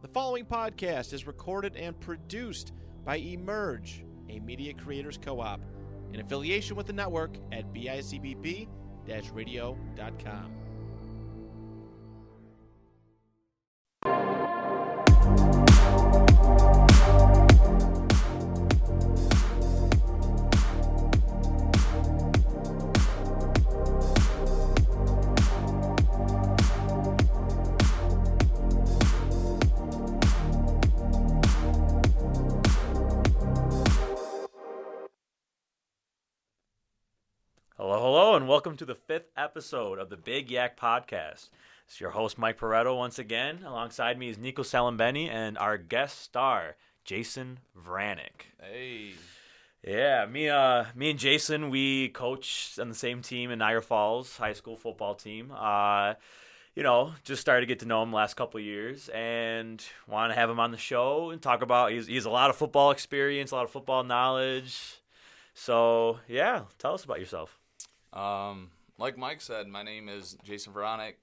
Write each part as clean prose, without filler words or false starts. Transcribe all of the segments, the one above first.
The following podcast is recorded and produced by Emerge, a media creators co-op, in affiliation with the network at bicbp-radio.com. Hello, and welcome to the 5th episode of the Big Yak Podcast. It's your host, Mike Pareto, once again. Alongside me is Nico Salimbeni and our guest star, Jason Vranic. Hey. Yeah, me and Jason, we coach on the same team in Niagara Falls high school football team. Just started to get to know him the last couple of years and want to have him on the show and talk about, he's a lot of football experience, a lot of football knowledge. So, yeah, tell us about yourself. Like Mike said, my name is Jason Vranic.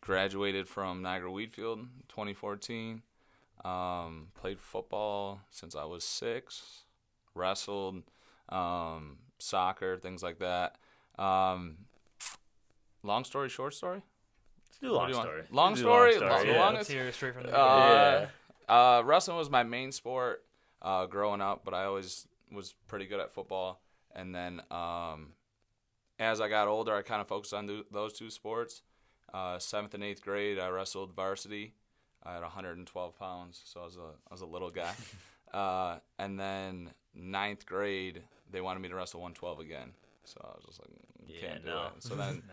Graduated from Niagara Wheatfield in 2014. Played football since I was 6. Wrestled, soccer, things like that. Long story, short story? Let's do a long story. Long story? Let's hear it straight from the beginning. Wrestling was my main sport growing up, but I always was pretty good at football. And then as I got older, I kind of focused on those two sports. 7th and 8th grade, I wrestled varsity. I had 112 pounds, so I was a little guy. And then 9th grade, they wanted me to wrestle 112 again. So I was just like, can't do it. So then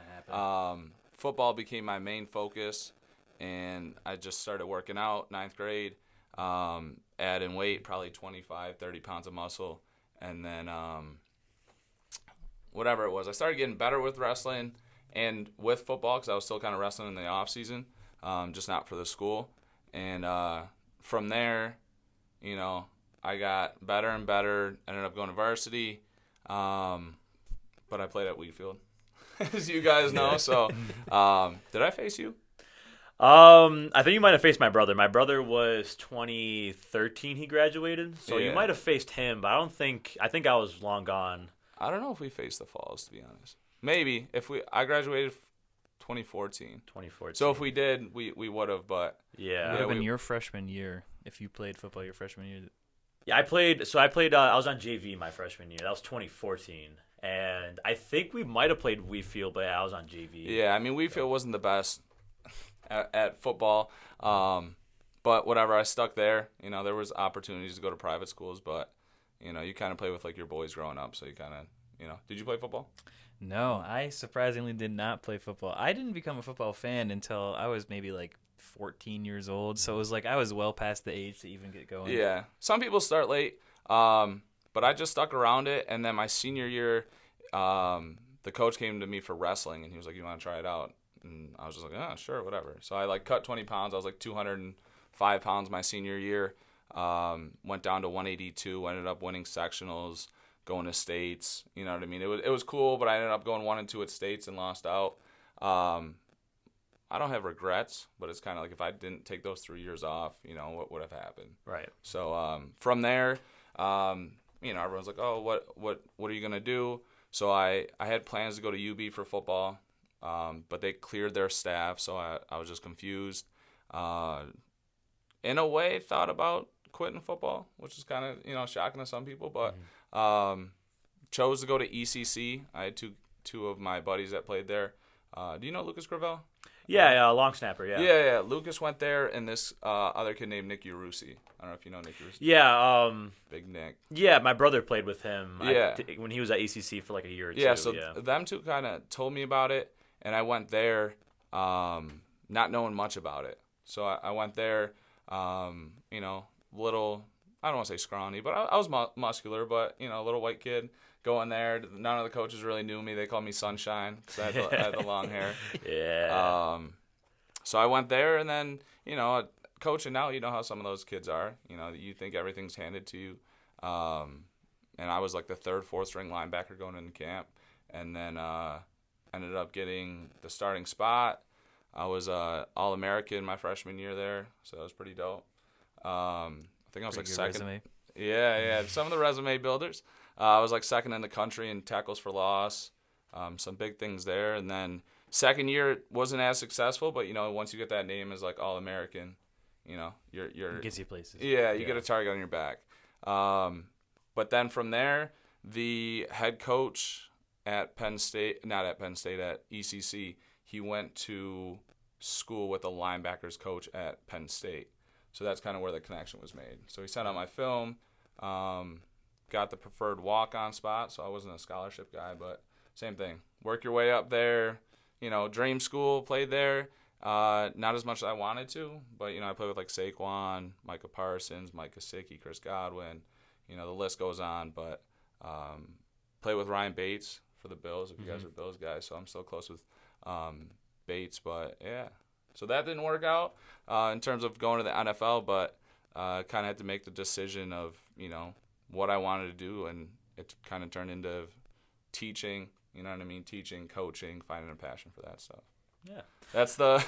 football became my main focus, and I just started working out 9th grade, adding weight, probably 25, 30 pounds of muscle. And then whatever it was, I started getting better with wrestling and with football because I was still kind of wrestling in the off season, just not for the school. And from there, I got better and better. Ended up going to varsity, but I played at Wheatfield, as you guys know. So did I face you? I think you might have faced my brother. My brother was 2013 he graduated, so you might have faced him, but I think I was long gone. I don't know if we faced the Falls, to be honest. Maybe. I graduated 2014. So if we did, we would have, but yeah. It would have been your freshman year if you played football your freshman year. Yeah, I played I was on JV my freshman year. That was 2014. And I think we might have played Wheatfield, but I was on JV. Yeah, I mean, Wheatfield wasn't the best at football, but whatever, I stuck there. There was opportunities to go to private schools, but you kind of play with like your boys growing up, so you kind of Did you play football? No, I surprisingly did not play football. I didn't become a football fan until I was maybe like 14 years old, so it was like I was well past the age to even get going. Yeah, some people start late, but I just stuck around it, and then my senior year, the coach came to me for wrestling, and he was like, "You want to try it out?" And I was just like, "Oh, sure, whatever." So I cut 20 pounds. I was like 205 pounds my senior year. Went down to 182. Ended up winning sectionals, going to states. You know what I mean? It was cool, but I ended up going 1 and 2 at states and lost out. I don't have regrets, but it's kind of like if I didn't take those 3 years off, what would have happened? Right. So from there, everyone's like, "Oh, what are you gonna do?" So I had plans to go to UB for football. But they cleared their staff, so I was just confused. In a way, thought about quitting football, which is kind of shocking to some people, but chose to go to ECC. I had two of my buddies that played there. Do you know Lucas Gravel? Yeah, long snapper, yeah. Yeah. Lucas went there, and this other kid named Nick Urusi. I don't know if you know Nick Urusi. Yeah. Big Nick. Yeah, my brother played with him Yeah. when he was at ECC for like a year or two. Yeah, so them two kind of told me about it. And I went there not knowing much about it. So I went there, little, I don't want to say scrawny, but I was muscular, but, a little white kid going there. None of the coaches really knew me. They called me Sunshine because I had the long hair. Yeah. So I went there, and then, coaching now, you know how some of those kids are. You think everything's handed to you. And I was like the 3rd, 4th string linebacker going into camp. And then ended up getting the starting spot. I was All-American my freshman year there, so that was pretty dope. I think I was Pretty like good second. resume. Yeah. Some of the resume builders. I was like second in the country in tackles for loss. Some big things there. And then second year wasn't as successful, but once you get that name as like All-American, you're It gets you places. yeah, you get a target on your back. But then from there, the head coach at Penn State, not at Penn State, at ECC, he went to school with the linebackers coach at Penn State. So that's kind of where the connection was made. So he sent out my film, got the preferred walk-on spot, so I wasn't a scholarship guy, but same thing. Work your way up there, dream school, played there. Not as much as I wanted to, but, I played with like Saquon, Micah Parsons, Mike Gesicki, Chris Godwin, the list goes on, but played with Ryan Bates for the Bills, if you guys are Bills guys, so I'm still close with Bates, but yeah. So that didn't work out in terms of going to the NFL, but kind of had to make the decision of, what I wanted to do, and it kind of turned into teaching, teaching, coaching, finding a passion for that stuff. Yeah. That's the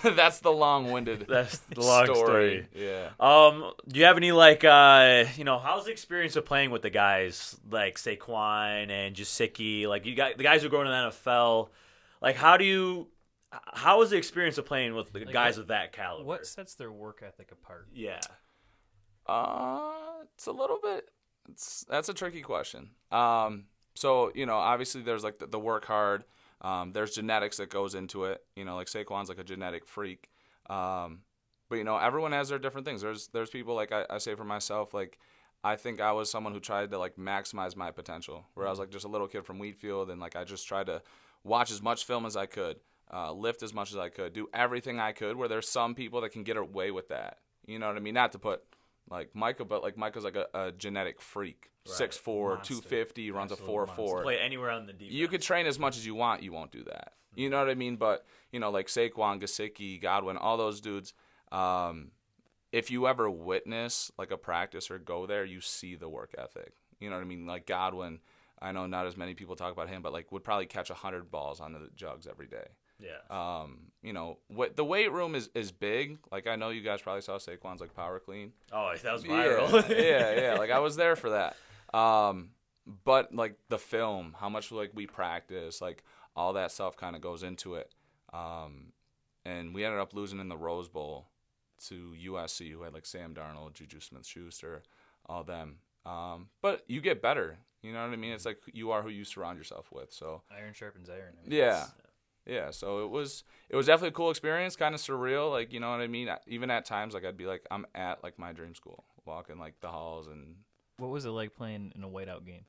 long-winded That's the long story. Yeah. Do you have any how's the experience of playing with the guys like Saquon and Gesicki? Like the guys who are going to the NFL. Like how is the experience of playing with the guys of that caliber? What sets their work ethic apart? Yeah. It's a little bit. That's a tricky question. So obviously there's like the work hard. There's genetics that goes into it. Like Saquon's like a genetic freak. But everyone has their different things. There's people like I say for myself, like I think I was someone who tried to like maximize my potential. Where I was like just a little kid from Wheatfield, and like I just tried to watch as much film as I could, lift as much as I could, do everything I could. Where there's some people that can get away with that. You know what I mean? Not to put like Micah, but like Micah's like a genetic freak. Right. 6'4", 250, runs a 4.4. Play anywhere on the defense. You could train as much as you want, you won't do that. You know what I mean? But like Saquon, Gesicki, Godwin, all those dudes. If you ever witness like a practice or go there, you see the work ethic. You know what I mean? Like Godwin, I know not as many people talk about him, but like would probably catch 100 balls on the jugs every day. Yeah. What the weight room is big. Like I know you guys probably saw Saquon's like power clean. Oh, that was viral. Yeah. Like I was there for that. But like the film, how much like we practice, like all that stuff kind of goes into it. And we ended up losing in the Rose Bowl to USC, who had like Sam Darnold, Juju Smith-Schuster, all them. But you get better. You know what I mean? It's like you are who you surround yourself with. So Iron sharpens iron. Yeah, so it was definitely a cool experience, kind of surreal, like, you know what I mean? Even at times, like, I'd be like, I'm at, like, my dream school, walking, like, the halls and... What was it like playing in a whiteout game?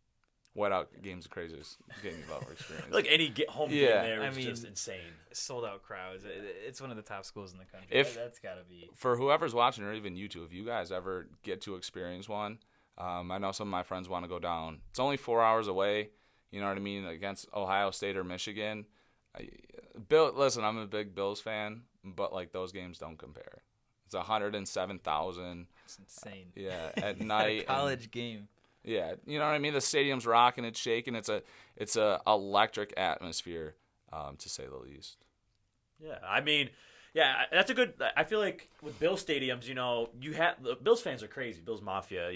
Whiteout game's the craziest game you've ever experienced. Like any home game there is just insane. Sold out crowds. It's one of the top schools in the country. That's got to be... For whoever's watching, or even you two, if you guys ever get to experience one, I know some of my friends want to go down. It's only 4 hours away, you know what I mean, against Ohio State or Michigan. Listen, I'm a big Bills fan, but like those games don't compare. It's 107,000. It's insane. Yeah, at night. College game. Yeah, you know what I mean. The stadium's rocking, it's shaking. It's a electric atmosphere, to say the least. Yeah, I mean, yeah, that's a good. I feel like with Bills stadiums, you have the Bills fans are crazy, Bills Mafia,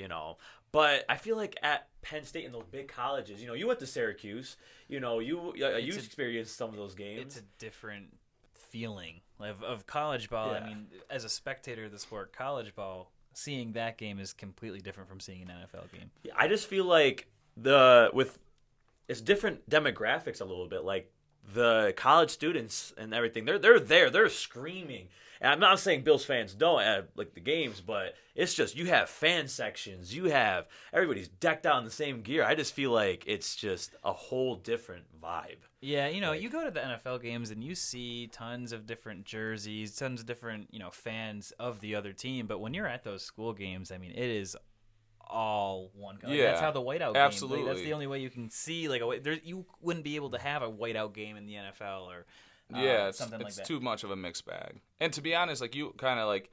But I feel like at Penn State and those big colleges, you went to Syracuse, you experienced some of those games. It's a different feeling of college ball. Yeah. I mean, as a spectator of the sport, college ball, seeing that game is completely different from seeing an NFL game. Yeah, I just feel like it's different demographics a little bit. Like the college students and everything, they're there, they're screaming. And I'm not saying Bills fans don't at like the games, but it's just you have fan sections, you have everybody's decked out in the same gear. I just feel like it's just a whole different vibe. Yeah, you go to the NFL games and you see tons of different jerseys, tons of different, fans of the other team. But when you're at those school games, I mean, it is all one color. Yeah, that's how the whiteout game. absolutely. That's the only way you can see you wouldn't be able to have a whiteout game in the NFL or something like that. It's too much of a mixed bag. And to be honest, like you kind of like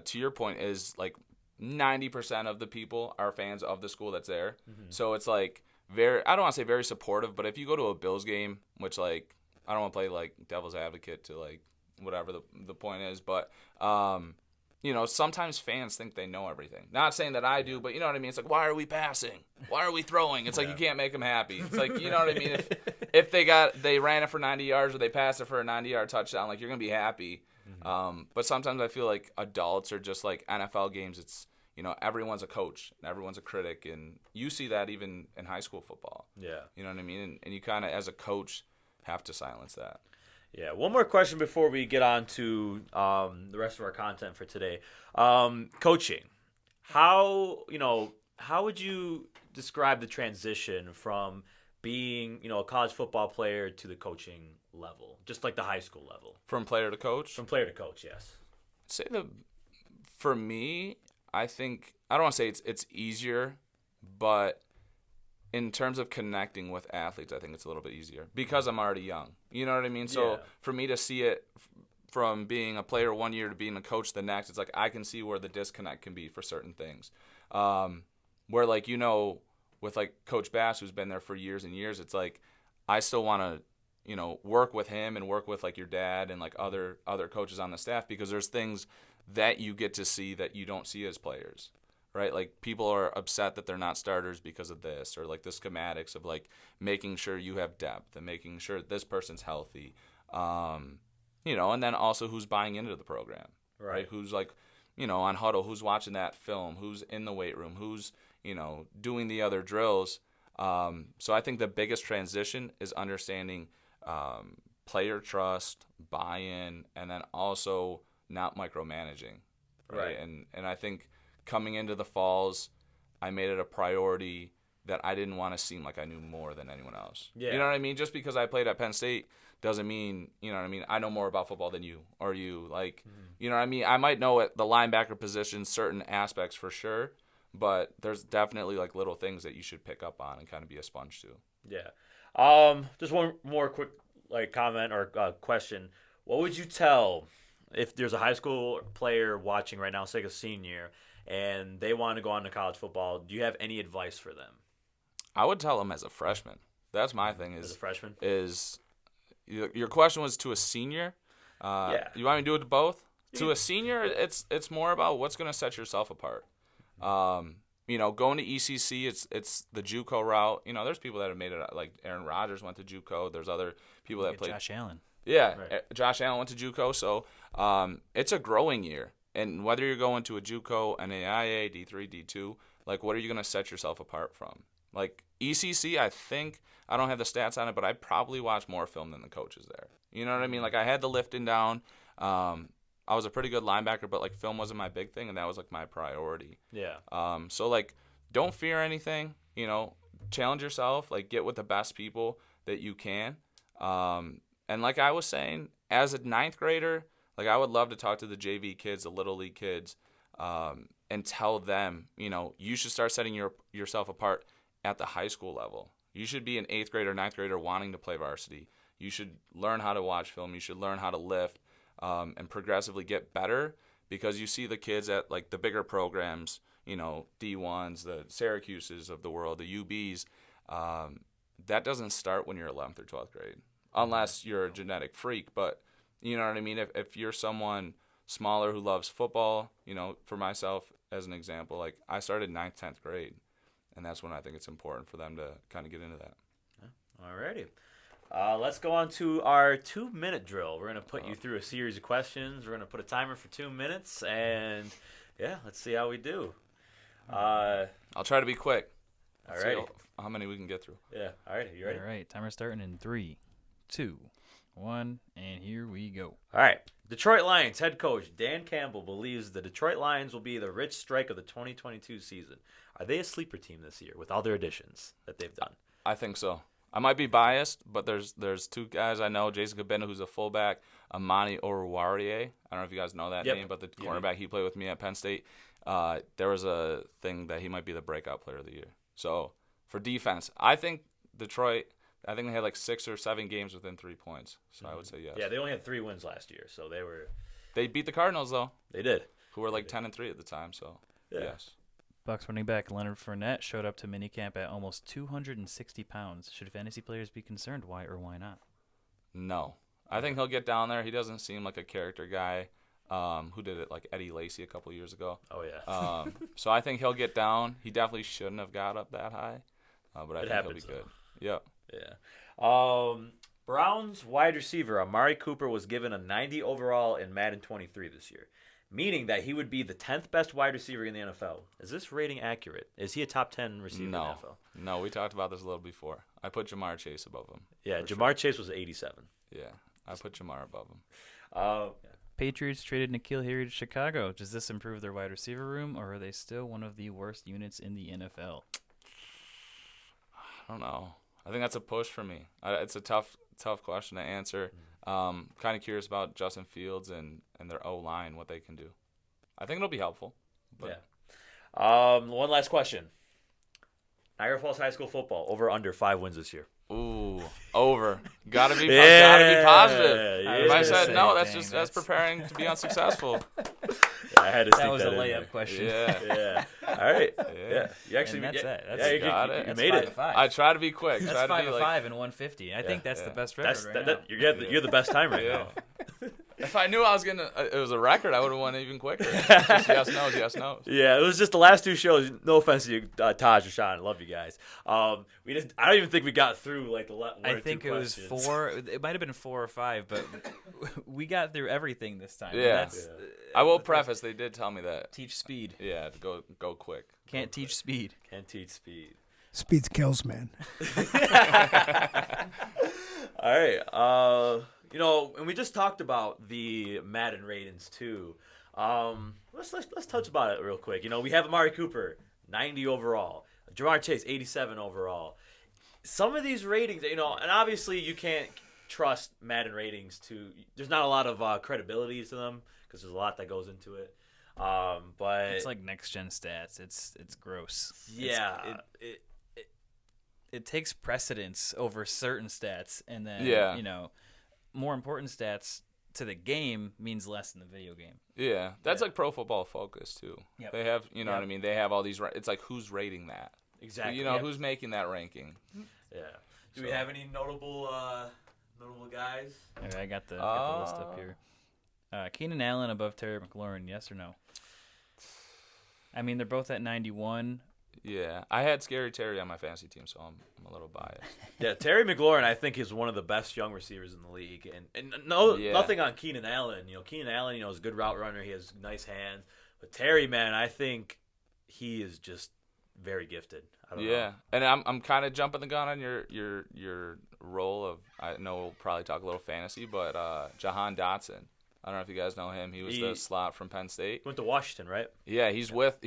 to your point is like 90% of the people are fans of the school that's there. Mm-hmm. So it's like I don't want to say very supportive, but if you go to a Bills game, which like I don't want to play like devil's advocate to like whatever the point is. But sometimes fans think they know everything. Not saying that I do, but you know what I mean. It's like, why are we passing? Why are we throwing? It's like you can't make them happy. It's like, you know what I mean. If they ran it for 90 yards or they passed it for a 90-yard touchdown, like, you're gonna be happy. But sometimes I feel like adults are just like NFL games. It's everyone's a coach and everyone's a critic, and you see that even in high school football. Yeah, you know what I mean. And you kind of, as a coach, have to silence that. Yeah. One more question before we get on to the rest of our content for today. Coaching. How would you describe the transition from being, a college football player to the coaching level, just like the high school level? From player to coach? From player to coach, yes. For me, I think, I don't want to say it's easier, but in terms of connecting with athletes, I think it's a little bit easier because I'm already young. You know what I mean? So for me to see it from being a player one year to being a coach the next, it's like I can see where the disconnect can be for certain things. Where, like, with like Coach Bass, who's been there for years and years, it's like I still want to, work with him and work with like your dad and like other coaches on the staff, because there's things that you get to see that you don't see as players, right? Like, people are upset that they're not starters because of this, or like the schematics of like making sure you have depth and making sure this person's healthy, and then also who's buying into the program, right? Who's like, on huddle, who's watching that film, who's in the weight room, who's, doing the other drills. So I think the biggest transition is understanding player trust, buy-in, and then also not micromanaging, right? And I think coming into the falls, I made it a priority that I didn't want to seem like I knew more than anyone else. Yeah. You know what I mean? Just because I played at Penn State doesn't mean, I know more about football than you or you. Like, you know what I mean? I might know at the linebacker position certain aspects for sure, but there's definitely like little things that you should pick up on and kind of be a sponge to. Yeah. Just one more quick comment or question. What would you tell if there's a high school player watching right now, say a senior, and they want to go on to college football? Do you have any advice for them? I would tell them as a freshman. That's my thing. As a freshman? Your question was to a senior? You want me to do it to both? Yeah. To a senior, it's more about what's going to set yourself apart. Going to ECC, it's the JUCO route. There's people that have made it, like Aaron Rodgers went to JUCO. There's other people that played. Josh Allen. Yeah, right. Josh Allen went to JUCO. So it's a growing year. And whether you're going to a JUCO, NAIA, D3, D2, like, what are you going to set yourself apart from? Like, ECC, I think, I don't have the stats on it, but I probably watched more film than the coaches there. You know what I mean? Like, I had the lifting down. I was a pretty good linebacker, but, like, film wasn't my big thing, and that was, like, my priority. Yeah. So, like, don't fear anything. Challenge yourself. Like, get with the best people that you can. And like I was saying, as a ninth grader, like, I would love to talk to the JV kids, the Little League kids, and tell them, you should start setting yourself apart at the high school level. You should be an 8th grader, 9th grader wanting to play varsity. You should learn how to watch film. You should learn how to lift and progressively get better, because you see the kids at, like, the bigger programs, D1s, the Syracuses of the world, the UBs. That doesn't start when you're 11th or 12th grade, unless you're a genetic freak. But you know what I mean? If you're someone smaller who loves football, for myself as an example, like, I started 9th, 10th grade, and that's when I think it's important for them to kind of get into that. Alrighty. Let's go on to our 2-minute drill. We're going to put you through a series of questions. We're going to put a timer for 2 minutes, and let's see how we do. I'll try to be quick. All right. How many we can get through. Yeah. All right. You ready? All right. Timer starting in 3, 2, 1, and here we go. All right. Detroit Lions head coach Dan Campbell believes the Detroit Lions will be the rich strike of the 2022 season. Are they a sleeper team this year with all their additions that they've done? I think so. I might be biased, but there's two guys I know, Jason Cabinda, who's a fullback, Amani Oruwariye. I don't know if you guys know that name, but the cornerback, he played with me at Penn State. There was a thing that he might be the breakout player of the year. So for defense, I think Detroit, I think they had like 6 or 7 games within 3 points. So I would say yes. Yeah, they only had 3 wins last year, so They beat the Cardinals, though. They did. Who were like 10-3 at the time, so yes. Bucs running back Leonard Fournette showed up to minicamp at almost 260 pounds. Should fantasy players be concerned? Why or why not? No. I think he'll get down there. He doesn't seem like a character guy. Who did it, like Eddie Lacy a couple years ago. Oh, yeah. So I think he'll get down. He definitely shouldn't have got up that high, but I think he'll be good. Yep. Yeah. Browns wide receiver Amari Cooper was given a 90 overall in Madden 23 this year, meaning that he would be the 10th best wide receiver in the NFL. Is this rating accurate? Is he a top 10 receiver in the NFL? No, we talked about this a little before. I put Jamar Chase above him. Yeah, Jamar Chase was 87. Yeah, I put Jamar above him. Patriots traded N'Keal Harry to Chicago. Does this improve their wide receiver room, or are they still one of the worst units in the NFL? I don't know. I think that's a push for me. It's a tough question to answer. Kind of curious about Justin Fields and their O-line, what they can do. I think it'll be helpful. But. Yeah. One last question. Niagara Falls High School football, over or under 5 wins this year? Ooh, over. Gotta be Yeah. positive. Yeah. If I said say, no, dang, that's preparing to be unsuccessful. I had to That sneak was that a in layup there. question. Yeah. All right. Yeah. Yeah. You actually And that's yeah, it. That's yeah, it. you Got it. You That's made 5 it. of 5. I try to be quick. That's Try to 5 be of like, 5 and 150. I think that's the best record That's right that, now. you're the best time right Yeah. now. If I knew I was getting it was a record, I would have won even quicker. Just yes, no's. Yeah, it was just the last 2 shows. No offense to you, Taj and Sean. I love you guys. I don't even think we got through like the one I or think two it was questions. 4. It might have been 4 or 5, but we got through everything this time. Yeah. That's, I will preface, they did tell me that. teach speed. Yeah, to go quick. Can't teach speed. Can't teach speed. Speed kills, man. All right. And we just talked about the Madden ratings too. Let's touch about it real quick. We have Amari Cooper, 90 overall. Jamar Chase, 87 overall. Some of these ratings, and obviously you can't trust Madden ratings there's not a lot of credibility to them because there's a lot that goes into it. But It's like next gen stats. It's gross. yeah. It takes precedence over certain stats, and then more important stats to the game means less in the video game. Yeah, that's like Pro Football Focus too. Yep. They have, what I mean. They have all these. It's like who's rating that? Exactly. Who's making that ranking? Yeah. Do we have any notable guys? Okay, I got the list up here. Keenan Allen above Terry McLaurin, yes or no? I mean, they're both at 91. Yeah, I had Scary Terry on my fantasy team, so I'm a little biased. Yeah, Terry McLaurin, I think, is one of the best young receivers in the league. And nothing on Keenan Allen. Keenan Allen, is a good route runner. He has nice hands. But Terry, man, I think he is just very gifted. I don't know. And I'm kind of jumping the gun on your role of, I know we'll probably talk a little fantasy, but Jahan Dotson. I don't know if you guys know him. He was the slot from Penn State. Went to Washington, right? Yeah, he's with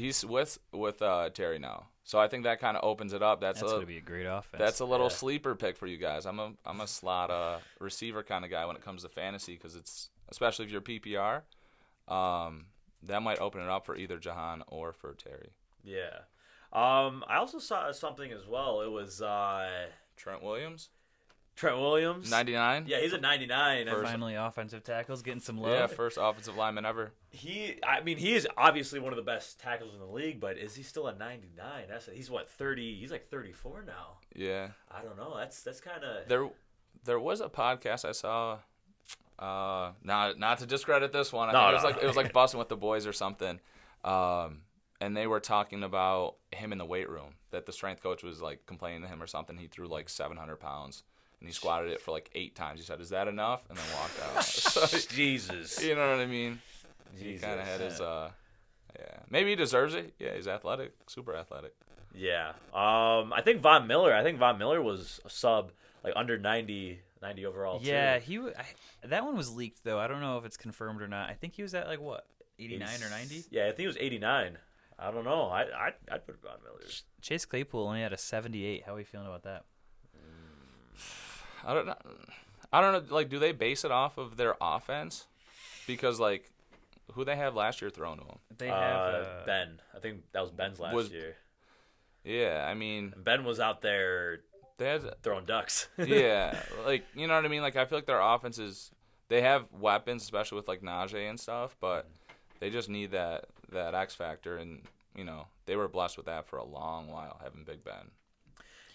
Terry now. So I think that kind of opens it up. That's going to be a great offense. That's a little sleeper pick for you guys. I'm a slot receiver kind of guy when it comes to fantasy because it's, especially if you're PPR, that might open it up for either Jahan or for Terry. Yeah. I also saw something as well. It was Trent Williams. 99? Yeah, he's a 99. Finally, offensive tackles getting some love. Yeah, first offensive lineman ever. He is obviously one of the best tackles in the league, but is he still a 99? He's what, 30? He's like 34 now. Yeah. I don't know. That's kind of There was a podcast I saw. Not to discredit this one. It was like Busting with the Boys or something. And they were talking about him in the weight room. That the strength coach was like complaining to him or something. He threw like 700 pounds. And he squatted it for like 8 times. He said, "Is that enough?" And then walked out. So, Jesus. You know what I mean? Jesus. He kind of had his, maybe he deserves it. Yeah, he's athletic, super athletic. Yeah. I think Von Miller was a sub, like under 90 overall. Yeah, too. that one was leaked though. I don't know if it's confirmed or not. I think he was at like what, 89 or 90? Yeah, I think it was 89. I don't know. I'd put Von Miller. Chase Claypool only had a 78. How are you feeling about that? I don't know. Like, do they base it off of their offense? Because like, who they have last year thrown to them? They have Ben. I think that was Ben's last year. Yeah, I mean, And Ben was out there they had. throwing ducks. Yeah, like, you know what I mean. Like, I feel like their offenses, they have weapons, especially with like Najee and stuff, but they just need that X factor, and they were blessed with that for a long while, having Big Ben.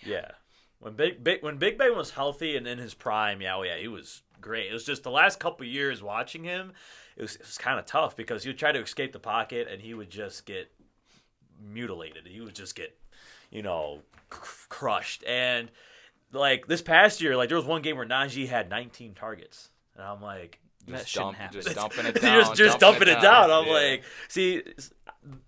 Yeah. When Big Ben was healthy and in his prime, he was great. It was just the last couple of years watching him, it was kind of tough because he would try to escape the pocket and he would just get mutilated. He would just get, crushed. And like this past year, like there was one game where Najee had 19 targets, and I'm like, that shouldn't happen. Just dumping it down. just dumping it down. I'm like, see,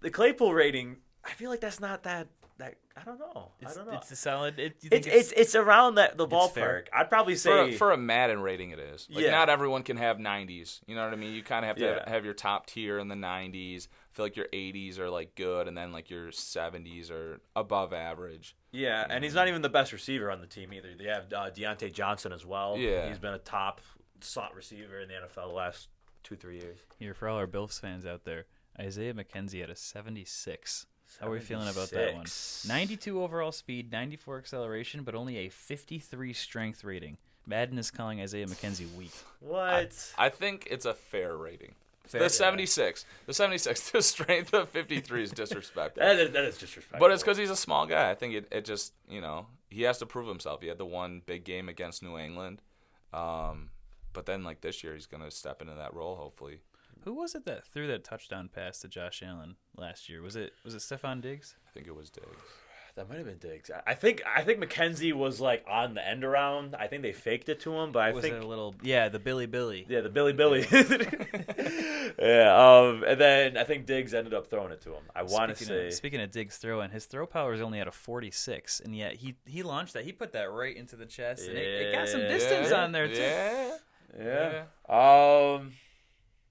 the Claypool rating. I feel like that's not that. I don't know. It's a solid. It's around the ballpark. Fair. I'd probably say for a Madden rating, it is. Like, yeah. Not everyone can have 90s. You know what I mean? You kind of have to Yeah. have your top tier in the 90s. I feel like your 80s are like good, and then like your 70s are above average. Yeah, and he's not even the best receiver on the team either. They have Deontay Johnson as well. Yeah. He's been a top slot receiver in the NFL the last 2-3 years. Here, for all our Bills fans out there, Isaiah McKenzie had a 76. How are we feeling about that one? 92 overall speed, 94 acceleration, but only a 53 strength rating. Madden is calling Isaiah McKenzie weak. What? I think it's a fair rating. Fair. The 76. The strength of 53 is disrespectful. That is disrespectful. But it's because he's a small guy. I think it just, he has to prove himself. He had the one big game against New England. But then, like, this year, he's going to step into that role, hopefully. Who was it that threw that touchdown pass to Josh Allen last year? Was it Stephon Diggs? I think it was Diggs. That might have been Diggs. I think McKenzie was like on the end around. I think they faked it to him, but I Was think it a little the Billy? yeah, the Billy. Yeah, and then I think Diggs ended up throwing it to him. I want to say. Speaking of Diggs throwing, his throw power is only at a 46, and yet he launched that. He put that right into the chest, and it got some distance on there too. Yeah.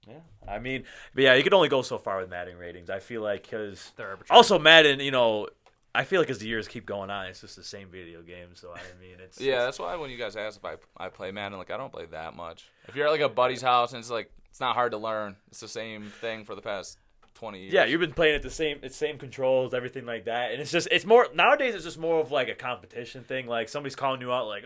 Yeah. I mean, but yeah, you can only go so far with Madden ratings. I feel like because also Madden, I feel like as the years keep going on, it's just the same video game. So I mean, it's that's why when you guys ask if I play Madden, like I don't play that much. If you're at like a buddy's house and it's not hard to learn. It's the same thing for the past 20 years. Yeah, you've been playing it the same controls, everything like that, and it's more nowadays. It's just more of like a competition thing. Like somebody's calling you out, like,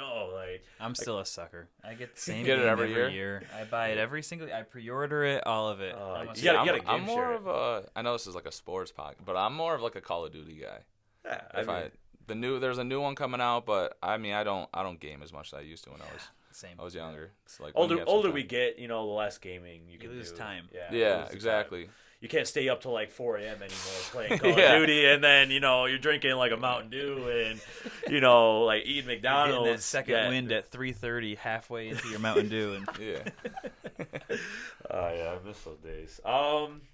I'm still a sucker. I get the same get it game every year. I buy it every single. I pre-order it, all of it. You gotta game I'm more share of a. I know this is like a sports podcast, but I'm more of like a Call of Duty guy. Yeah, There's a new one coming out, but I mean I don't game as much as I used to when I was younger. It's like older we get, the less gaming you can lose do. time. Yeah, exactly. You can't stay up till like 4 a.m. anymore playing Call of Duty, and then you're drinking like a Mountain Dew and like eating McDonald's. Getting that second wind at 3:30, halfway into your Mountain Dew, and Oh yeah, I miss those days.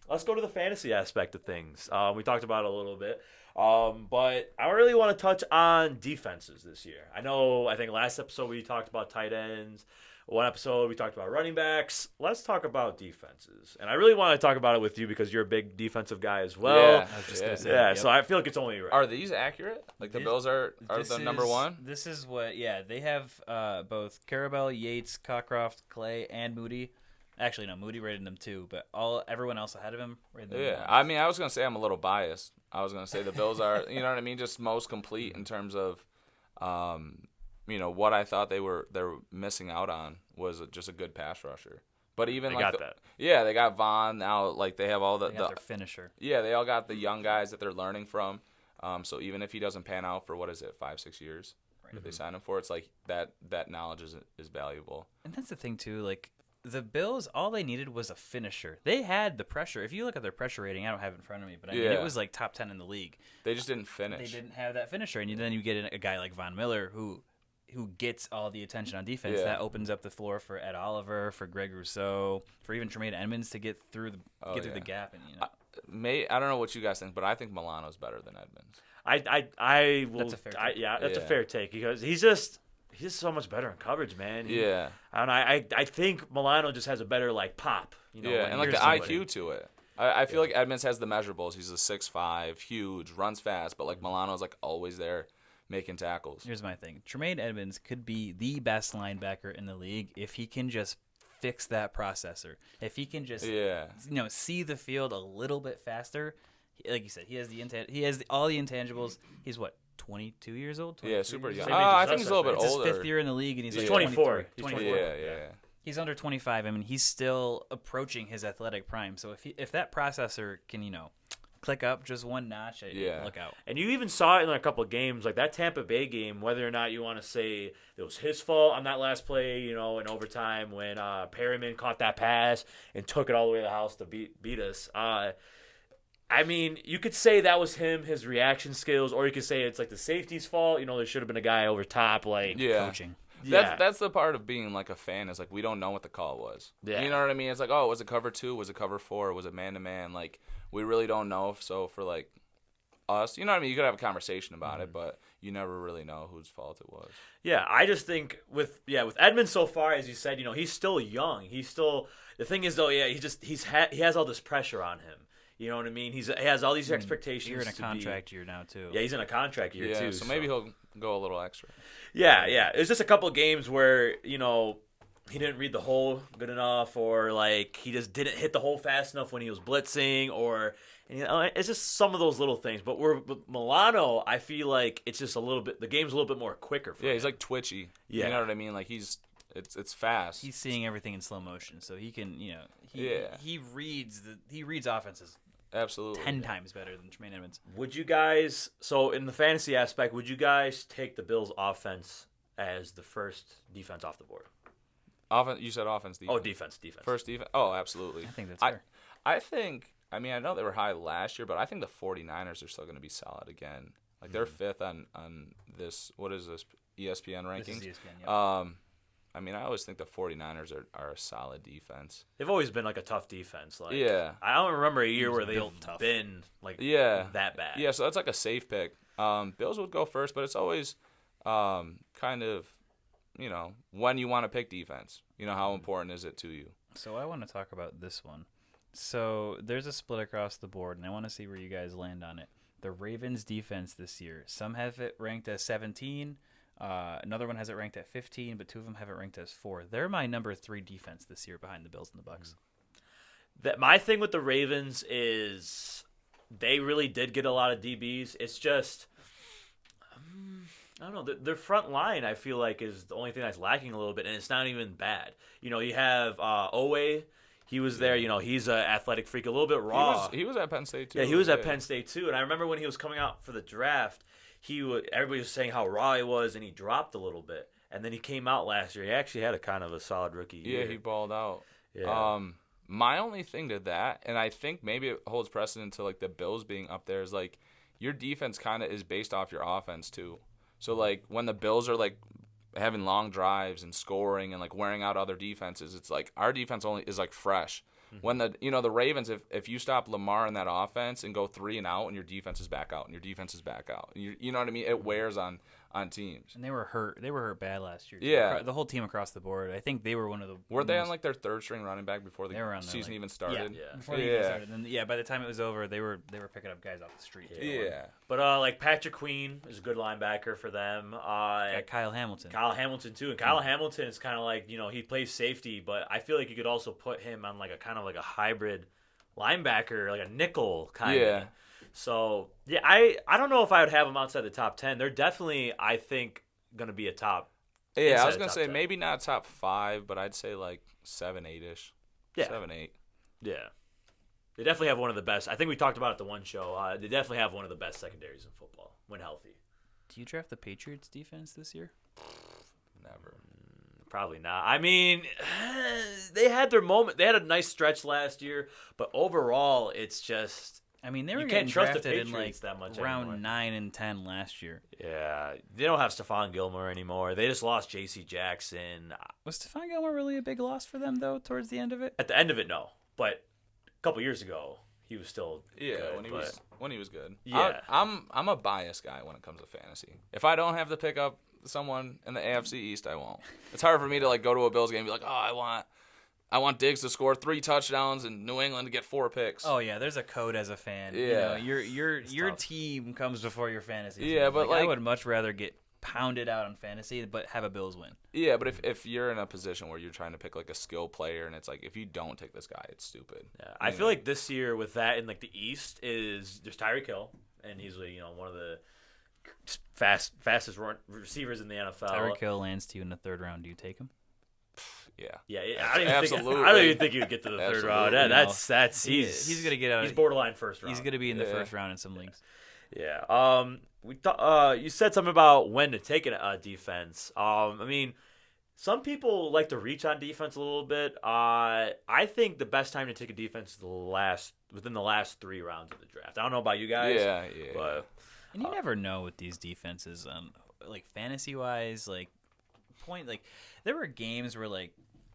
Let's go to the fantasy aspect of things. We talked about it a little bit, but I really want to touch on defenses this year. I think last episode we talked about tight ends. One episode we talked about running backs. Let's talk about defenses, and I really want to talk about it with you because you're a big defensive guy as well. Yeah, I was just gonna say, yeah. yep. So I feel like it's only right. Are these accurate? Like the Bills are the number one? This is what. Yeah, they have both Carabell, Yates, Cockcroft, Clay, and Moody. Actually, no, Moody rated them 2, but everyone else ahead of him rated them 1. I mean, I was gonna say I'm a little biased. I was gonna say the Bills are, you know what I mean, just most complete in terms of, what I thought they're missing out on was just a good pass rusher. But even they got that. Yeah, they got Vaughn now. Like they have all they got their finisher. Yeah, they all got the young guys that they're learning from. So even if he doesn't pan out for 5-6 years that they sign him for, it's like that knowledge is valuable. And that's the thing too. Like the Bills, all they needed was a finisher. They had the pressure. If you look at their pressure rating, I don't have it in front of me, but I mean it was like top 10 in the league. They just didn't finish. They didn't have that finisher, and then you get a guy like Von Miller who gets all the attention on defense. That opens up the floor for Ed Oliver, for Greg Rousseau, for even Tremaine Edmonds to get through the gap. And I don't know what you guys think, but I think Milano's better than Edmonds. I will. That's a fair take. That's a fair take because he's just so much better in coverage, man. And I think Milano just has a better pop. And like the IQ to it. I feel like Edmonds has the measurables. He's a 6'5", huge, runs fast, but Milano's always there making tackles. Here's my thing. Tremaine Edmonds could be the best linebacker in the league if he can just fix that processor. If he can just see the field a little bit faster. Like you said, he has all the intangibles. He's 22 years old? Yeah, super young. Same age I as think us, he's a little bit It's older. his 5th year in the league, and he's 24. 24. Yeah. He's under 25. I mean, he's still approaching his athletic prime. So if that processor can, click up just one notch, look out. And you even saw it in a couple of games, like that Tampa Bay game, whether or not you want to say it was his fault on that last play, in overtime when Perryman caught that pass and took it all the way to the house to beat us. I mean, you could say that was him, his reaction skills, or you could say it's like the safety's fault. There should have been a guy over top, coaching. Yeah. That's the part of being like a fan is like we don't know what the call was. Yeah. You know what I mean? It's like, was it cover 2? Was it cover 4? Was it man-to-man? Like, we really don't know. So for like us, you know what I mean? You could have a conversation about it, but you never really know whose fault it was. Yeah, I just think with Edmund so far, as you said, he's still young. The thing is though, he has all this pressure on him. You know what I mean? He has all these expectations. You're in a contract year now too. Yeah, he's in a contract year too. So maybe he'll go a little extra. Yeah. It's just a couple of games where he didn't read the hole good enough, or like he just didn't hit the hole fast enough when he was blitzing, or it's just some of those little things. But with Milano, I feel like it's just the game's a little bit more quicker for him. He's like twitchy. Yeah. You know what I mean? Like it's fast. He's seeing everything in slow motion, so he can he reads offenses. Absolutely. 10 times better than Tremaine Edmonds. Would you guys, so in the fantasy aspect, would you guys take the Bills' offense as the first defense off the board? Offense. You said offense, defense. Oh, defense. First defense. Oh, absolutely. I think that's fair. I know they were high last year, but I think the 49ers are still going to be solid again. Like they're fifth on this. What is this? ESPN rankings. This is ESPN. Yeah. I always think the 49ers are a solid defense. They've always been like a tough defense. Like, yeah. I don't remember a year where they've been like that bad. Yeah, so that's like a safe pick. Bills would go first, but it's always kind of, when you want to pick defense. How important is it to you? So I want to talk about this one. So there's a split across the board, and I want to see where you guys land on it. The Ravens' defense this year. Some have it ranked as 17. Another one has it ranked at 15, but 2 of them have it ranked as 4. They're my number 3 defense this year behind the Bills and the Bucs. My thing with the Ravens is they really did get a lot of DBs. It's just, I don't know, their front line I feel like is the only thing that's lacking a little bit, and it's not even bad. You have Owe. He was there. He's an athletic freak, a little bit raw. He was at Penn State too. Yeah, he was at Penn State too. And I remember when he was coming out for the draft, everybody was saying how raw he was, and he dropped a little bit. And then he came out last year. He actually had a kind of a solid rookie year. Yeah, he balled out. Yeah. My only thing to that, and I think maybe it holds precedent to like the Bills being up there, is like your defense kind of is based off your offense too. So like when the Bills are like having long drives and scoring and like wearing out other defenses, it's like our defense only is like fresh. Mm-hmm. When the Ravens, if you stop Lamar in that offense and go 3 and out, and your defense is back out, and your defense is back out, and you know what I mean? It wears on teams. And they were hurt. They were hurt bad last year. Yeah, the whole team across the board. I think they were one of the. Were they on like their 3rd string running back before the season even started? Yeah. Before the season started. And by the time it was over, they were picking up guys off the street. Yeah. But like Patrick Queen is a good linebacker for them. Kyle Hamilton. Kyle Hamilton too, and Kyle Hamilton is kind of like he plays safety, but I feel like you could also put him on like a kind of like a hybrid linebacker, like a nickel kind of. Yeah. So yeah, I don't know if I would have them outside the top 10. They're definitely, I think, going to be a top. Yeah, I was going to say 10. Maybe not top 5, but I'd say like 7, 8-ish. Yeah. 7, 8. Yeah. They definitely have one of the best. I think we talked about it the one show. They definitely have one of the best secondaries in football when healthy. Do you draft the Patriots defense this year? Never. Probably not. I mean, they had their moment. They had a nice stretch last year, but overall, it's just. I mean, they were you getting can't trust drafted the in like that much round anymore. 9 and 10 last year. Yeah, they don't have Stephon Gilmore anymore. They just lost J.C. Jackson. Was Stephon Gilmore really a big loss for them though? Towards the end of it. At the end of it, no. But a couple years ago, he was still good, when he was good. Yeah, I'm a biased guy when it comes to fantasy. If I don't have to pick up someone in the AFC East, I won't. It's hard for me to like go to a Bills game and be like, oh, I want Diggs to score 3 touchdowns and New England to get 4 picks. Oh yeah, there's a code as a fan. Yeah, your team comes before your fantasy team. Yeah, but I would much rather get pounded out on fantasy, but have a Bills win. Yeah, but if you're in a position where you're trying to pick like a skill player, and it's like if you don't take this guy, it's stupid. Yeah, I feel like this year with that in like the East is there's Tyreek Hill, and he's one of the fastest receivers in the NFL. Tyreek Hill lands to you in the 3rd round. Do you take him? Yeah. I don't even think he would get to the third round. He's gonna get out. He's borderline first round. He's gonna be in the first round in some leagues. Yeah. We thought you said something about when to take a defense. I mean, some people like to reach on defense a little bit. I think the best time to take a defense is within the last 3 rounds of the draft. I don't know about you guys. Yeah. But And you never know with these defenses, like fantasy wise, like there were games where like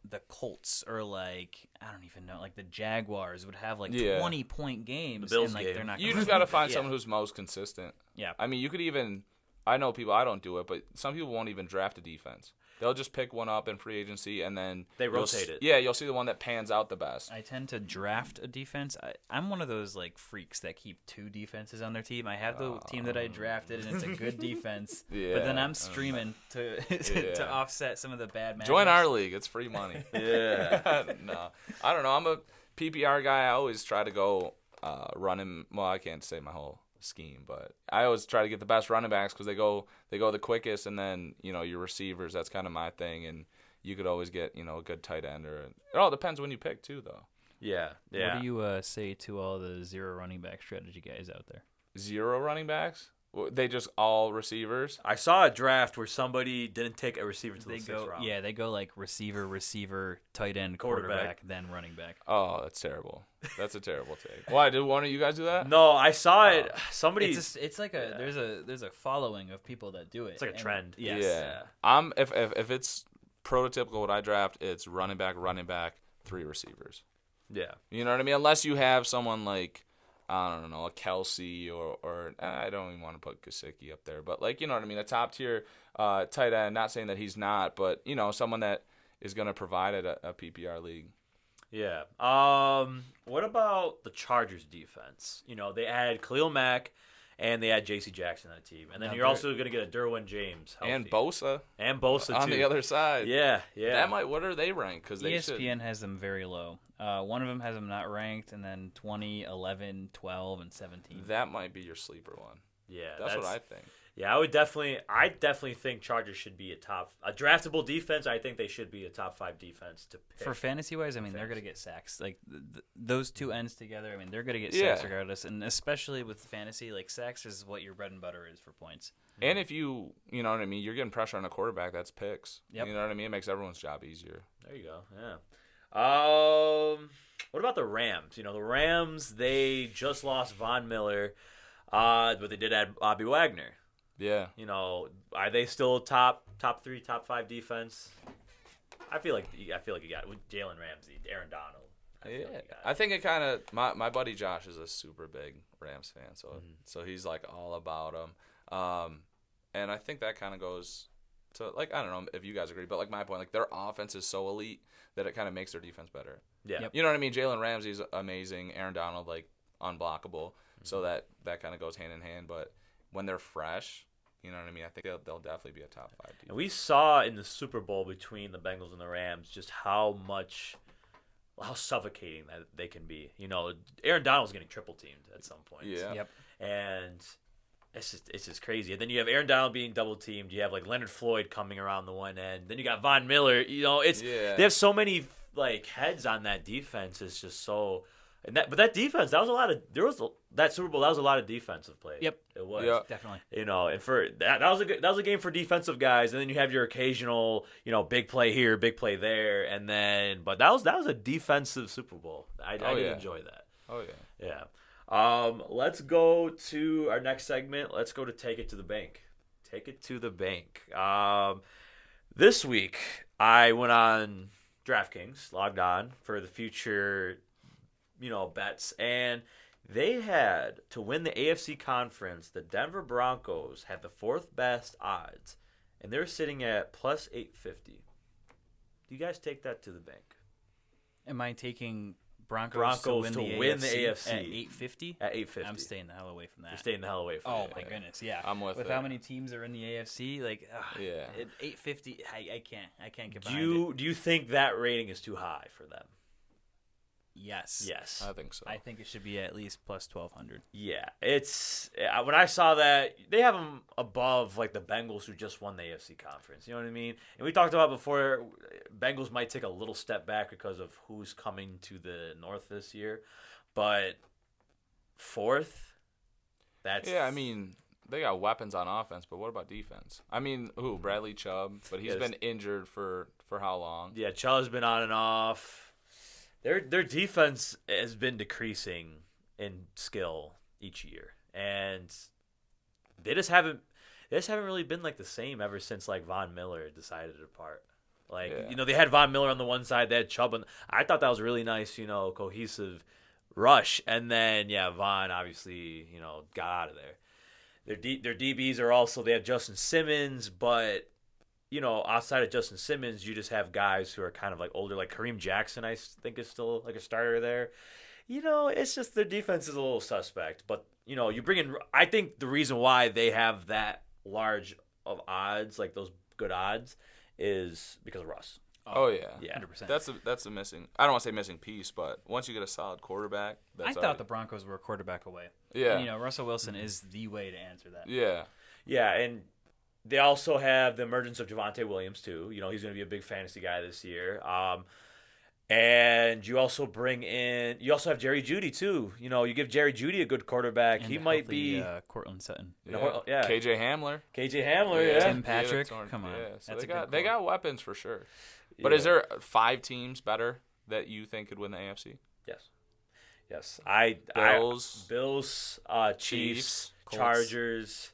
the Colts or like I don't even know, like the Jaguars would have like 20-point games. The Bills and, game. They're not. You just got to find someone who's most consistent. Yeah. I mean, you could even. I know people. I don't do it, but some people won't even draft a defense. They'll just pick one up in free agency, and then they rotate it. Yeah, you'll see the one that pans out the best. I tend to draft a defense. I'm one of those like freaks that keep 2 defenses on their team. I have the team that I drafted, and it's a good defense. But then I'm streaming to offset some of the bad matchups. Join our league. It's free money. Yeah. No, I don't know. I'm a PPR guy. I always try to go running. Well, I can't say my whole scheme, but I always try to get the best running backs because they go the quickest, and then your receivers. That's kind of my thing, and you could always get a good tight end, or it all depends when you pick too, though. Yeah. What do you say to all the 0 running back strategy guys out there? 0 running backs? They just all receivers? I saw a draft where somebody didn't take a receiver to the 6th round. Yeah, they go like receiver, tight end, quarterback, then running back. Oh, that's terrible. That's a terrible take. Why? Did one of you guys do that? No, I saw it. Somebody. It's like there's a following of people that do it. It's like a trend. Yes. Yeah. If it's prototypical what I draft, it's running back, 3 receivers. Yeah. You know what I mean? Unless you have someone like, I don't know, a Kelsey or I don't even want to put Gesicki up there, but like, you know what I mean? A top tier tight end, not saying that he's not, but someone that is going to provide at a PPR league. Yeah. What about the Chargers defense? They had Khalil Mack and they had J.C. Jackson on the team. And then you're also going to get a Derwin James healthy. And Bosa. On the other side. Yeah. What are they ranked? Because ESPN has them very low. One of them has them not ranked, and then 20, 11, 12, and 17. That might be your sleeper one. Yeah. That's what I think. Yeah, I definitely think Chargers should be a draftable defense. I think they should be a top 5 defense to pick. For fantasy wise, I mean, they're going to get sacks. Like those 2 ends together, I mean, they're going to get sacks regardless. And especially with fantasy, like sacks is what your bread and butter is for points. And if you know what I mean, you're getting pressure on a quarterback, that's picks. Yep. You know what I mean? It makes everyone's job easier. There you go. Yeah. What about the Rams? The Rams, they just lost Von Miller, but they did add Bobby Wagner. Yeah. Are they still top 3, top 5 defense? I feel like you got with Jalen Ramsey, Aaron Donald. I think it kind of my buddy Josh is a super big Rams fan, so he's like all about them. And I think that kind of goes to like I don't know if you guys agree, but like my point, like their offense is so elite that it kind of makes their defense better. Yeah. Yep. You know what I mean? Jalen Ramsey's amazing, Aaron Donald like unblockable, so that kind of goes hand in hand, but when they're fresh, you know what I mean? I think they'll definitely be a top 5 team. And we saw in the Super Bowl between the Bengals and the Rams just how suffocating that they can be. Aaron Donald's getting triple teamed at some point. Yeah. Yep. And it's just crazy. And then you have Aaron Donald being double teamed. You have like Leonard Floyd coming around the one end. Then you got Von Miller. They have so many like heads on that defense. It's just so. But that defense, that Super Bowl, that was a lot of defensive play. Yep, it was definitely. And for that was a game for defensive guys, and then you have your occasional, big play here, big play there, but that was a defensive Super Bowl. I did enjoy that. Oh yeah. Yeah. Let's go to our next segment. Let's go to Take It to the Bank. Take it to the bank. This week I went on DraftKings, logged on for the future. Bets, and they had to win the AFC conference. The Denver Broncos had the 4th best odds, and they're sitting at plus 850. Do you guys take that to the bank? Am I taking Broncos to win the AFC at 850? At 850. I'm staying the hell away from that. You're staying the hell away from it. Oh, my goodness, yeah. I'm with how many teams are in the AFC, like, yeah. At 850, I can't get behind it. Do you think that rating is too high for them? Yes. Yes. I think so. I think it should be at least plus 1,200. Yeah, it's when I saw that they have them above like the Bengals who just won the AFC conference. You know what I mean? And we talked about before, Bengals might take a little step back because of who's coming to the North this year, but fourth, that's Yeah, I mean, they got weapons on offense, but what about defense? I mean, Bradley Chubb, but he's been injured for how long? Yeah, Chubb's been on and off. Their defense has been decreasing in skill each year, and they just haven't really been like the same ever since like Von Miller decided to depart. Like they had Von Miller on the one side, they had Chubb, and I thought that was a really nice, cohesive rush. And then Von obviously got out of there. Their DBs are also, they have Justin Simmons, but outside of Justin Simmons, you just have guys who are kind of like older, like Kareem Jackson, I think is still like a starter there. It's just their defense is a little suspect. But, you bring in, I think the reason why they have that large of odds, like those good odds, is because of Russ. Oh yeah. 100%. That's a missing. I don't want to say missing piece, but once you get a solid quarterback, I thought the Broncos were a quarterback away. Yeah. And, Russell Wilson is the way to answer that. Yeah. Yeah, and they also have the emergence of Javonte Williams too. He's going to be a big fantasy guy this year. And you also have Jerry Jeudy too. You give Jerry Jeudy a good quarterback, And he a might healthy, be Cortland Sutton. Yeah. KJ Hamler. Yeah. Tim Patrick. Come on. Yeah. So That's they got weapons for sure. But Yeah. is there 5 teams better that you think could win the AFC? Yes. Bills, Chiefs, Colts.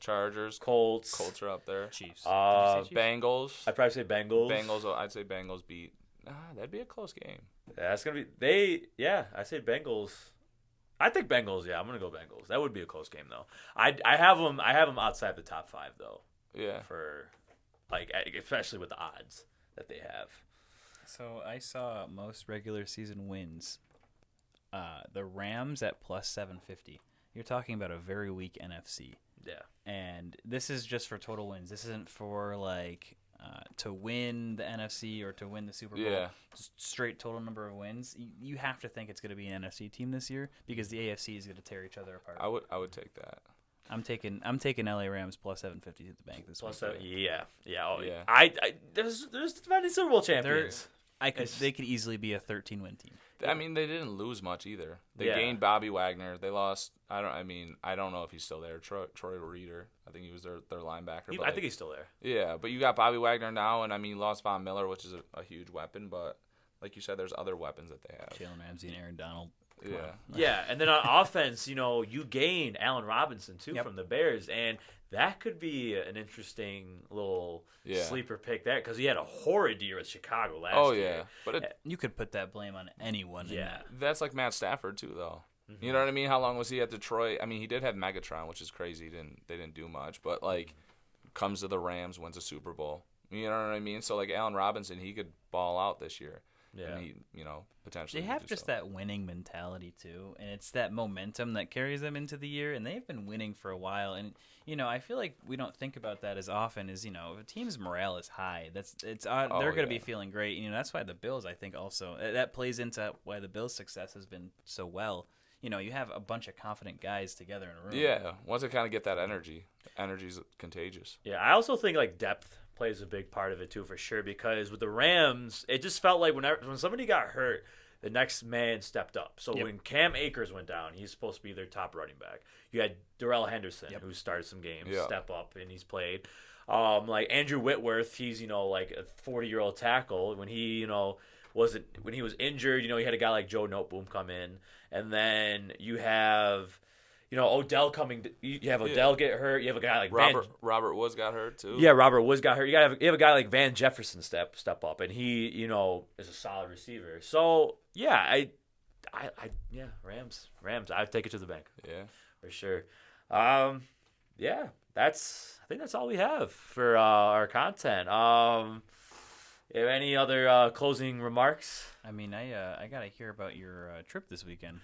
Chargers, Colts Colts are up there. Chiefs. Bengals. I'd probably say Bengals. I'd say Bengals beat. That'd be a close game. That's gonna be I say Bengals. I think Bengals. Yeah, I'm gonna go Bengals. That would be a close game though. I have them outside the top 5 though. Yeah. For like, especially with the odds that they have. So I saw most regular season wins. The Rams at plus 750. You're talking about a very weak NFC. Yeah. And this is just for total wins. This isn't for like to win the NFC or to win the Super Bowl. Yeah. Just straight total number of wins. You have to think it's going to be an NFC team this year because the AFC is going to tear each other apart. I would take that. I'm taking LA Rams plus 750 to the bank this week. Yeah. Oh, Yeah. I there's defending Super Bowl champions. They could easily be a 13-win team. I mean, they didn't lose much either. They Yeah. gained Bobby Wagner. They lost. I don't know if he's still there. Troy Reeder. I think he was their linebacker. But I think he's still there. Yeah, but you got Bobby Wagner now, and you lost Von Miller, which is a huge weapon. But like you said, there's other weapons that they have. Jalen Ramsey and Aaron Donald. Come Yeah. on. Yeah, and then on offense, you gain Allen Robinson too from the Bears, and that could be an interesting little sleeper pick there because he had a horrid year with Chicago last year. Oh yeah, but You could put that blame on anyone. in that. that's like Matt Stafford too, though. Mm-hmm. You know what I mean? How long was he at Detroit? I mean, he did have Megatron, which is crazy. They didn't do much, but like comes to the Rams, wins a Super Bowl. You know what I mean? So like Allen Robinson, he could ball out this year. Yeah. And he, potentially. They have just that winning mentality too, and it's that momentum that carries them into the year. And they've been winning for a while, and I feel like we don't think about that as often. As if a team's morale is high, they're going to be feeling great. That's why the Bills, I think, also that plays into why the Bills' success has been so well. You have a bunch of confident guys together in a room. Yeah, once they kind of get that energy, energy's contagious. Yeah, I also think like depth plays a big part of it too, for sure. Because with the Rams, it just felt like when somebody got hurt, the next man stepped up. So when Cam Akers went down, he's supposed to be their top running back. You had Darrell Henderson, who started some games, step up, and he's played. Like Andrew Whitworth, he's like a 40-year-old tackle. When he when he was injured, he had a guy like Joe Noteboom come in, and then you have. Odell coming. You have Odell get hurt. You have a guy like Robert Woods got hurt too. Yeah, Robert Woods got hurt. You have a guy like Van Jefferson step up, and he is a solid receiver. So yeah, Rams. I'd take it to the bank. Yeah, for sure. I think that's all we have for our content. You have any other closing remarks? I mean, I gotta hear about your trip this weekend.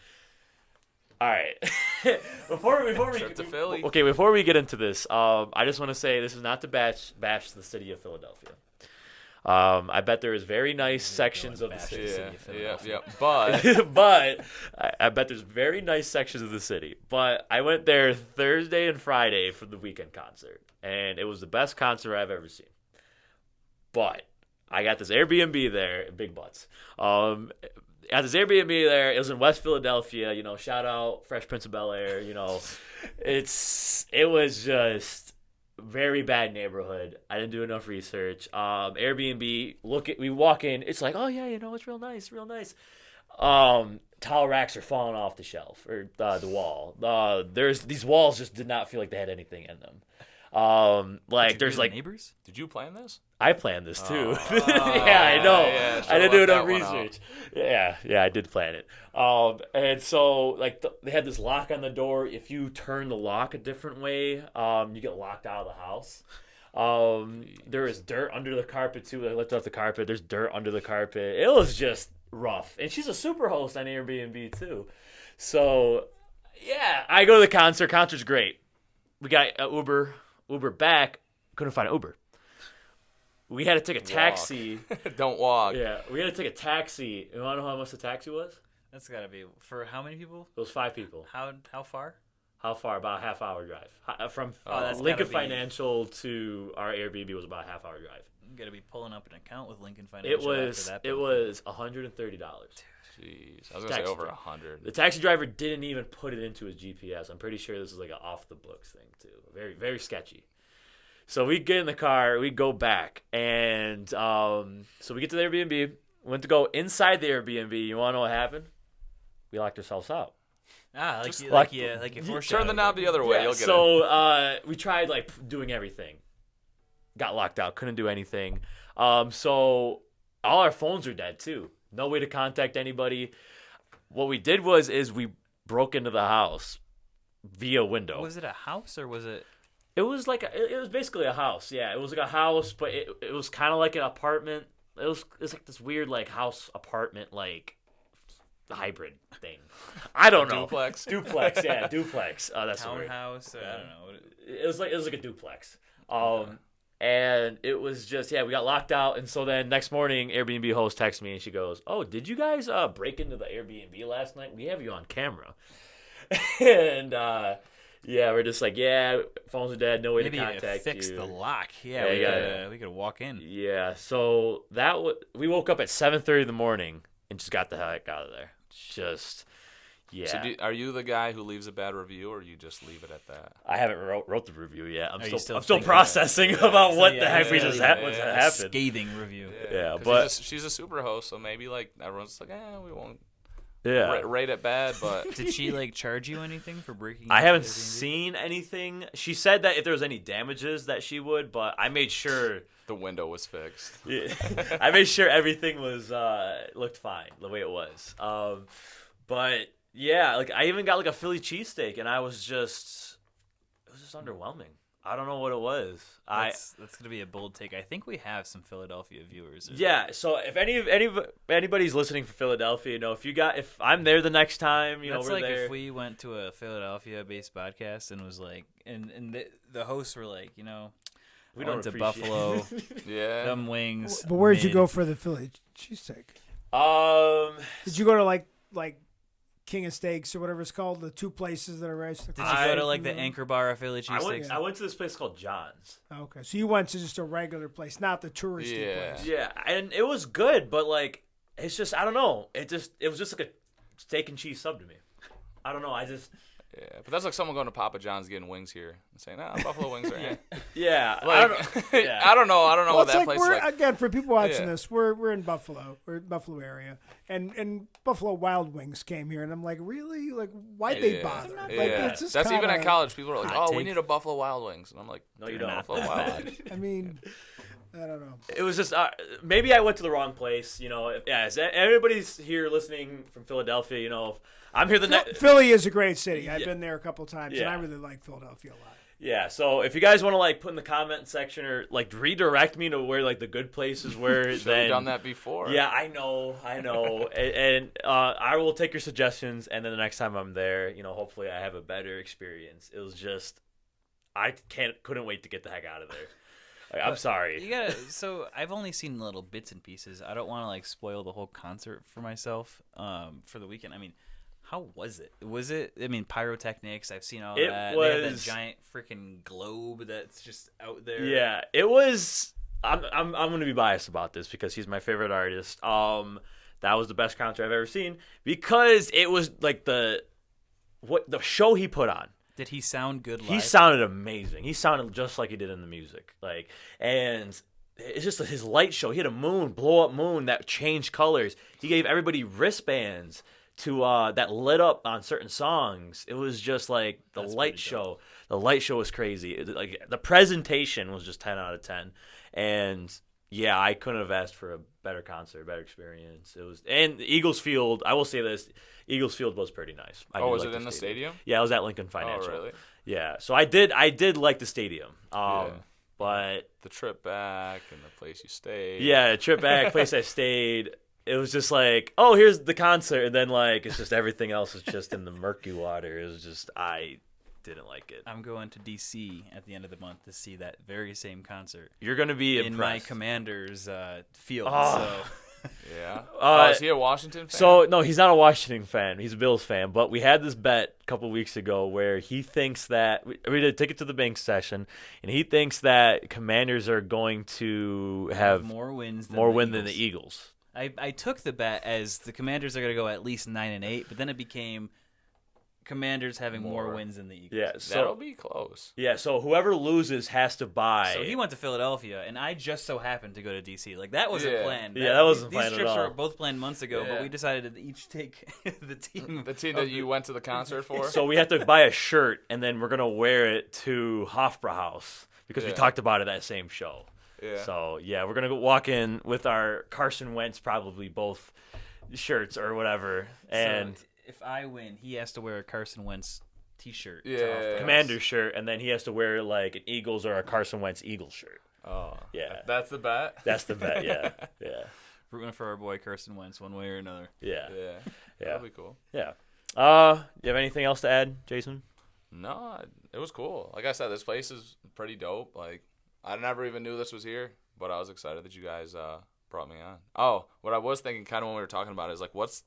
All right. before we trip to Philly. Okay, before we get into this, I just want to say this is not to bash the city of Philadelphia. I bet there is very nice sections of the city. Yeah. But but I bet there's very nice sections of the city. But I went there Thursday and Friday for the weekend concert, and it was the best concert I've ever seen. But I got this Airbnb there, big butts. At this Airbnb there, it was in West Philadelphia. Shout out Fresh Prince of Bel-Air. It was just very bad neighborhood. I didn't do enough research. Airbnb, we walk in, it's like, oh yeah, it's real nice, real nice. Towel racks are falling off the shelf or the wall. These walls just did not feel like they had anything in them. There's like neighbors. Did you plan this? I planned this too. Yeah, I know. Yeah, I didn't do enough research. Yeah, I did plan it. And so they had this lock on the door. If you turn the lock a different way, you get locked out of the house. There is dirt under the carpet too. I lifted off the carpet. There's dirt under the carpet. It was just rough. And she's a super host on Airbnb too. So yeah, I go to the concert. Concert's great. We got Uber back. Couldn't find an Uber. We had to take a taxi. Don't walk. Yeah, we had to take a taxi. You want to know how much the taxi was? That's got to be for how many people? It was 5 people. How far? How far? About a half-hour drive. From that's Lincoln gotta be- Financial to our Airbnb was about a half-hour drive. You got to be pulling up an account with Lincoln Financial. It was $130. Jeez, I was gonna say over 100. The taxi driver didn't even put it into his GPS. I'm pretty sure this is like an off-the-books thing too. Very, very sketchy. So we get in the car, we go back, and so we get to the Airbnb. Went to go inside the Airbnb. You want to know what happened? We locked ourselves out. Like you Turn the knob the other way. You'll get it. So we tried doing everything. Got locked out. Couldn't do anything. So all our phones are dead too. No way to contact anybody. What we did was we broke into the house via window. Was it a house or was it? It was it was basically a house. Yeah, it was like a house, but it was kind of like an apartment. It was like this weird house apartment hybrid thing. I don't know. Duplex. Yeah, duplex. That's townhouse. I don't know. It was like a duplex. And it was just we got locked out, and so then next morning, Airbnb host texts me and she goes, "Oh, did you guys break into the Airbnb last night? We have you on camera." And we're just phones are dead, no way to contact fix you. the lock. Yeah, we could walk in. Yeah, so we woke up at 7:30 in the morning and just got the heck out of there. Just. Yeah. So are you the guy who leaves a bad review, or you just leave it at that? I haven't wrote the review yet. I'm still processing about what the heck what's happened. Scathing review. Yeah, but she's a super host, so maybe everyone's we won't. Yeah. Rate it bad, but did she charge you anything for breaking? I haven't seen anything. She said that if there was any damages that she would, but I made sure the window was fixed. Yeah, I made sure everything was looked fine the way it was. But yeah, I even got a Philly cheesesteak, and it was just underwhelming. I don't know what it was. That's gonna be a bold take. I think we have some Philadelphia viewers. Yeah, so if anybody's listening for Philadelphia, if I'm there the next time, that's we're there. If we went to a Philadelphia-based podcast and was and the hosts were we went to Buffalo, yeah, them wings. But where'd you go for the Philly cheesesteak? Did you go to like King of Steaks or whatever it's called, the two places that are right? Did you go to the Anchor Bar of Philly cheesesteaks? I went to this place called John's. Okay, so you went to just a regular place, not the touristy place. Yeah, and it was good, but it's just I don't know. It was just a steak and cheese sub to me. I don't know. Yeah, but that's like someone going to Papa John's getting wings here and saying, Buffalo wings are Yeah. I don't know what that place is like. Again, for people watching this, we're in Buffalo. We're in Buffalo area. And Buffalo Wild Wings came here, and I'm like, really? Why'd they bother? Yeah. It's just that's kinda, even at college. People are like, we take. need a Buffalo Wild Wings. And I'm like, no, you don't. Buffalo Wild Wings. I mean, I don't know. It was just maybe I went to the wrong place. Everybody's here listening from Philadelphia. If I'm here Philly is a great city. I've been there a couple times, and I really like Philadelphia a lot. Yeah, so if you guys want to put in the comment section or redirect me to where the good places were, then done that before. Yeah, I know, and I will take your suggestions, and then the next time I'm there, hopefully I have a better experience. It was just I couldn't wait to get the heck out of there. Like, I'm sorry. You gotta. So I've only seen little bits and pieces. I don't want to like spoil the whole concert for myself. For the weekend. I mean, how was it? Was it? I mean, pyrotechnics. I've seen all that. They had that giant freaking globe that's just out there. Yeah, it was. I'm going to be biased about this because he's my favorite artist. That was the best concert I've ever seen because it was like the show he put on. Did he sound good live? He sounded amazing. He sounded just like he did in the music. Like, and it's just his light show. He had a blow up moon that changed colors. He gave everybody wristbands to that lit up on certain songs. It was just like the light show. The light show was crazy. Like the presentation was just 10 out of 10. And yeah, I couldn't have asked for a better concert, better experience. It was, and Eagles Field. I will say this: Eagles Field was pretty nice. Was it in the stadium? Yeah, it was at Lincoln Financial. Oh, really? Yeah, so I did like the stadium. But the trip back and the place you stayed. Yeah, the trip back, place I stayed. It was just like, oh, here's the concert, and then like it's just everything else is just in the murky water. It was just I didn't like it. I'm going to DC at the end of the month to see that very same concert. You're going to be in impressed. My Commanders field. Oh. So. Yeah. Is he a Washington fan? So no, he's not a Washington fan. He's a Bills fan. But we had this bet a couple weeks ago where he thinks that we did a ticket to the bank session, and he thinks that Commanders are going to have more wins than the Eagles. I took the bet as the Commanders are going to go at least 9-8, but then it became Commanders having more wins than the Eagles. Yeah, so that'll be close. Yeah, so whoever loses has to buy. So he went to Philadelphia, and I just so happened to go to DC. Like that wasn't planned. That wasn't planned at all. These trips were both planned months ago, but we decided to each take the team. The team that you went to the concert for. So we have to buy a shirt, and then we're gonna wear it to Hofbrauhaus because we talked about it that same show. Yeah. So we're gonna go walk in with our Carson Wentz, probably both shirts or whatever, and. So, if I win, he has to wear a Carson Wentz T-shirt. Yeah, Commander shirt, and then he has to wear like an Eagles or a Carson Wentz Eagles shirt. Oh, yeah, that's the bet. That's the bet. Yeah, yeah. Rooting for our boy Carson Wentz, one way or another. Yeah, That'll be cool. Yeah. You have anything else to add, Jason? No, it was cool. Like I said, this place is pretty dope. Like I never even knew this was here, but I was excited that you guys brought me on. Oh, what I was thinking, kind of when we were talking about it, is like, what's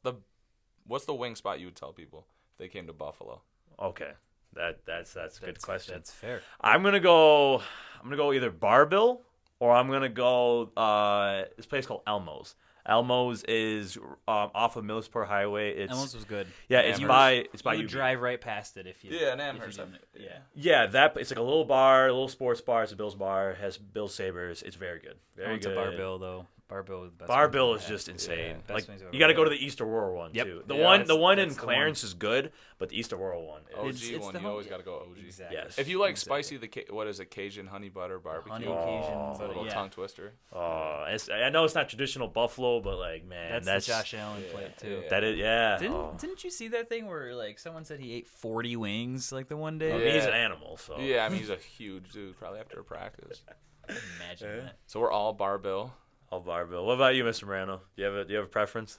the wing spot you would tell people if they came to Buffalo? Okay, that's a good question. That's fair. I'm gonna go either Barville or I'm gonna go this place called Elmo's. Elmo's is off of Millersport Highway. Elmo's was good. Yeah, it's by you drive right past it if you. Yeah, in Amherst. It's like a little bar, a little sports bar. It's a Bills bar. It has Bills Sabres. It's very good. Very good. To Barville though. Barville is the best. Barville is just insane. Yeah, like you got to go to the Easter Whirl one too. The one in Clarence is good, but the Easter Whirl one. OG one, you always got to go OG. Exactly. Yes. If you like spicy, what is it? Cajun honey butter barbecue. Honey Cajun, little tongue twister. I know it's not traditional Buffalo, but like man, that's the Josh Allen plate too. That is Didn't you see that thing where like someone said he ate 40 wings like the one day? I mean, he's an animal, so yeah. I mean, he's a huge dude. Probably after a practice. Imagine that. So we're all Barville. All Barville. What about you, Mr. Morano? Do you have a preference?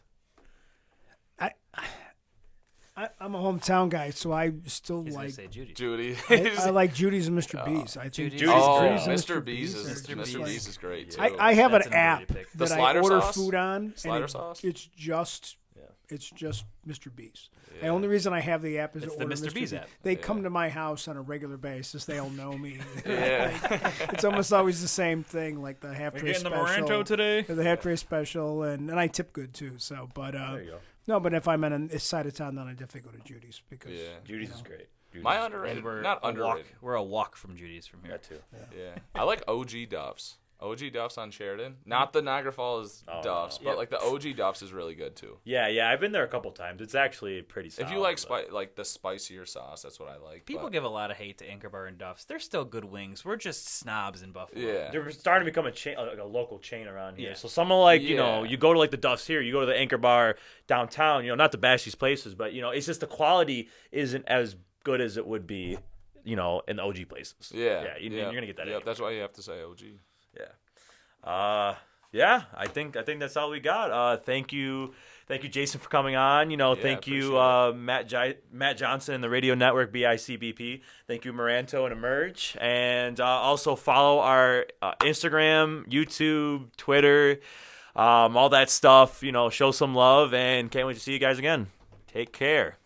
I'm a hometown guy, so I still like Judy. I like Judy's and Mr. B's. I think Judy's great. Mr. B's is great too. I have an app that I order sauce? food on, Slider and sauce? it's just Mr. B's. The only reason I have the app is it's to order the Mr. B's app. They come to my house on a regular basis. They all know me. Yeah. It's almost always the same thing, like the half tray special. The Moranto today? The half tray special, and I tip good too. So, but there you go. no, but if I'm on this side of town, then I definitely go to Judy's because Judy's is great. My underrated, not underrated. We're a walk from Judy's from here. That too. Yeah. I like OG Duff's. OG Duff's on Sheridan. Not the Niagara Falls Duff's, but like the OG Duff's is really good too. Yeah, I've been there a couple times. It's actually pretty solid. If you like like the spicier sauce, that's what I like. People give a lot of hate to Anchor Bar and Duff's. They're still good wings. We're just snobs in Buffalo. Yeah. They're starting to become a chain, like a local chain around here. Yeah. So someone like, you know, you go to like the Duff's here, you go to the Anchor Bar downtown, you know, not to bash these places, but you know, it's just the quality isn't as good as it would be, you know, in the OG places. Yeah. You're going to get that. Yeah, that's why you have to say OG. Yeah. Yeah, I think that's all we got. Thank you, Jason, for coming on. Thank you, Matt Johnson and the Radio Network, BICBP. Thank you, Maranto and Emerge, and also follow our Instagram, YouTube, Twitter, all that stuff. Show some love, and can't wait to see you guys again. Take care.